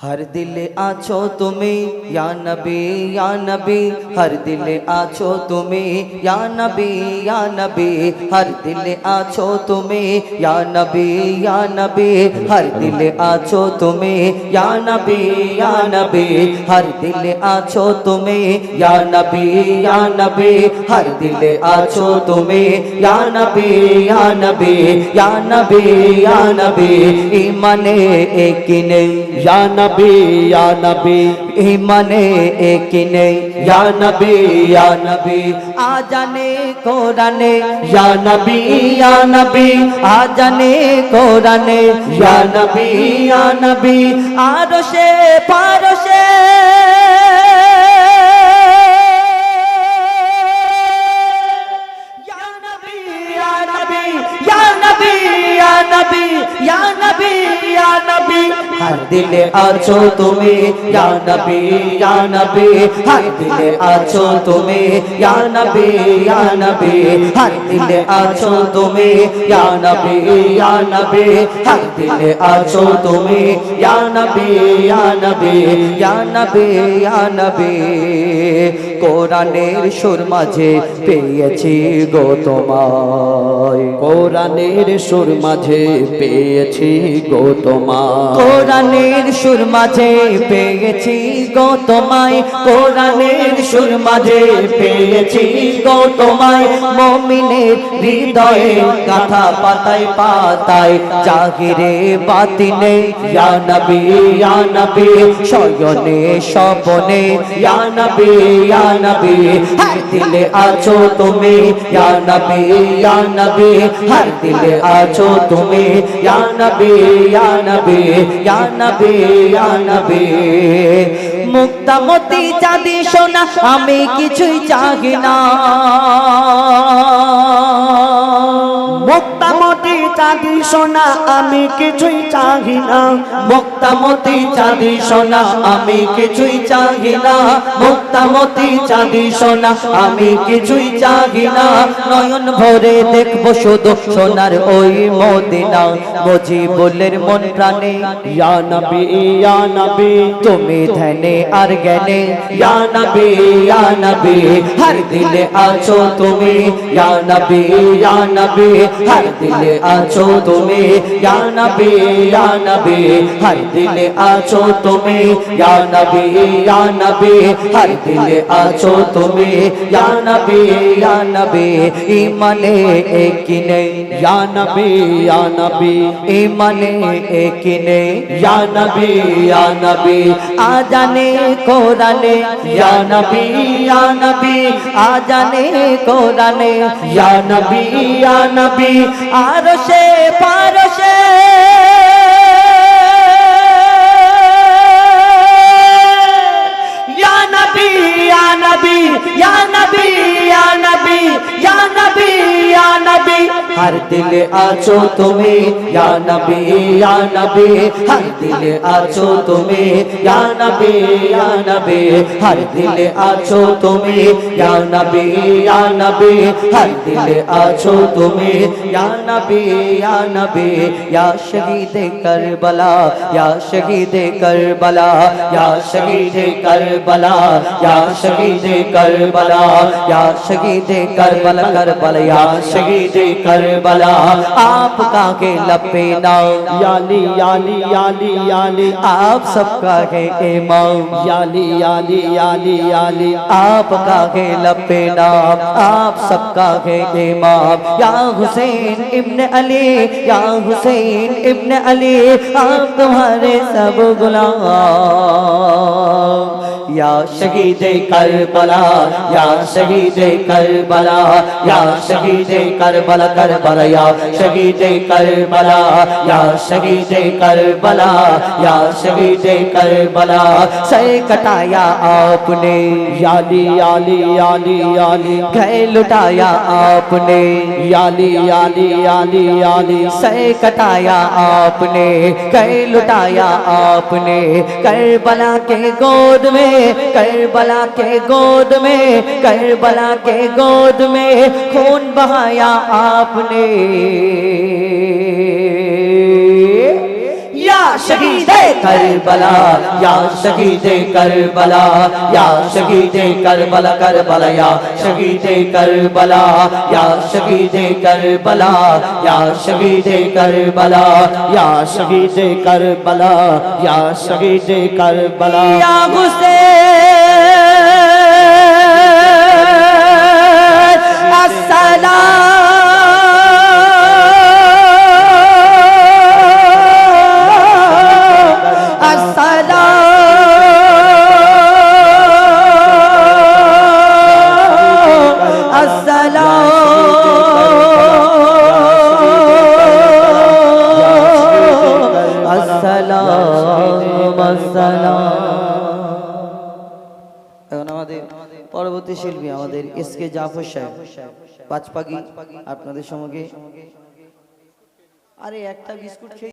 हर दिल आछो तुम्हें या नबी हर दिल आछो तुम्हें या नबी हर दिल आछो तुम्हें या नबी हर दिल आछो तुम्हें या नबी हर दिल आछो तुम्हें या नबी हर दिल आछो तुम्हें या नबी ईमाने एक नहीं या नबी ईमाने एक नहीं या नबी आ जाने कोराने या नबी आ जाने कोराने या नबी आरशे पारशे या नबी हर दिल आछो तुम्हें या नबी हर दिल आछो तुम्हें या नबी हर दिल आछो तुम्हें या नबी हर दिल आछो तुम्हें या नबी কোরআনের সুর মাঝে পেয়েছি গো তোমায় কোরআনের সুর মাঝে পেয়েছি গো তোমায় কোরআনের সুর মাঝে পেয়েছি গো তোমায় কোরআনের সুর মাঝে পেয়েছি গো তোমায় মুমিনের হৃদয়ে গাথা পাতায় পাতায় জাহিরে বাতিনে ইয়া নবী শয়নে স্বপনে ইয়া নবী হর দিলে আছো তুমি ইয়া নবী হর দিলে আছো তুমি ইয়া নবী মুক্তামতি চাঁদি সোনা আমি কিছুই চাহি না মুক্তামতি চাঁদি সোনা আমি কিছুই চাহি না মুক্তামতি চাঁদি সোনা আমি কিছুই চাহি না মুক্তামতি চাঁদি সোনা আমি কিছুই চাহি না নয়ন ভরে দেখবো শুধু সোনার ওই মদিনা মুজিবুলের মন প্রাণে ইয়া নবী তুমি ধ্যানে আর জ্ঞানে ইয়া নবী হর দিলে আছো তুমি ইয়া নবী হর দিলে আছো তুমি ইয়া নবী হর দিলে আছো তুমি ইয়া নবী হর দিলে আছো তুমি ইয়া নবী ইমানে এক নেই ইয়া নবী ইমানে এক নেই ইয়া নবী আজানে কোরআনে ইয়া নবী আজানে কোরআনে ইয়া নবী আরশে পারশে ইয়া নবী हर दिल आछो तुम्हें या नबी हर दिल आछो तुम्हें या नबी हर दिल आछो तुम्हें या नबी हर दिल आछो तुम्हें या नबी या शहीद करबला या शहीद करबला या शहीद करबला या शहीद करबला या शहीद करबला करबला या शहीद करबला आपका के लपे नाम याली याली याली याली आप सबका है इमाम याली याली याली याली आपका है लपे नाम आप सबका है इमाम या हुसैन इब्न अली या हुसैन इब्न अली आप तुम्हारे सब गुलाम या शहीद करबला या शहीद करबला या शहीद करबला करबला या शहीद करबला या शहीद करबला या शहीद करबला सर कटाया आपने याली याली याली याली घर लुटाया आपने याली याली याली याली सर कटाया आपने घर लुटाया आपने करबला के गोद में करबला के गोद में करबला के गोद में खून बहाया आपने या या शहीदे करबला या शहीदे करबला या शहीदे करबला करबला या शहीदे करबला या शहीदे करबला या शहीदे करबला या शहीदे करबला या शहीदे करबला या हुसैन এখন আমাদের পরবর্তী শিল্পী আমাদের এসকে জাফর সাহেব পাঁচপাগি আপনাদের সঙ্গে আরে একটা বিস্কুট খেয়ে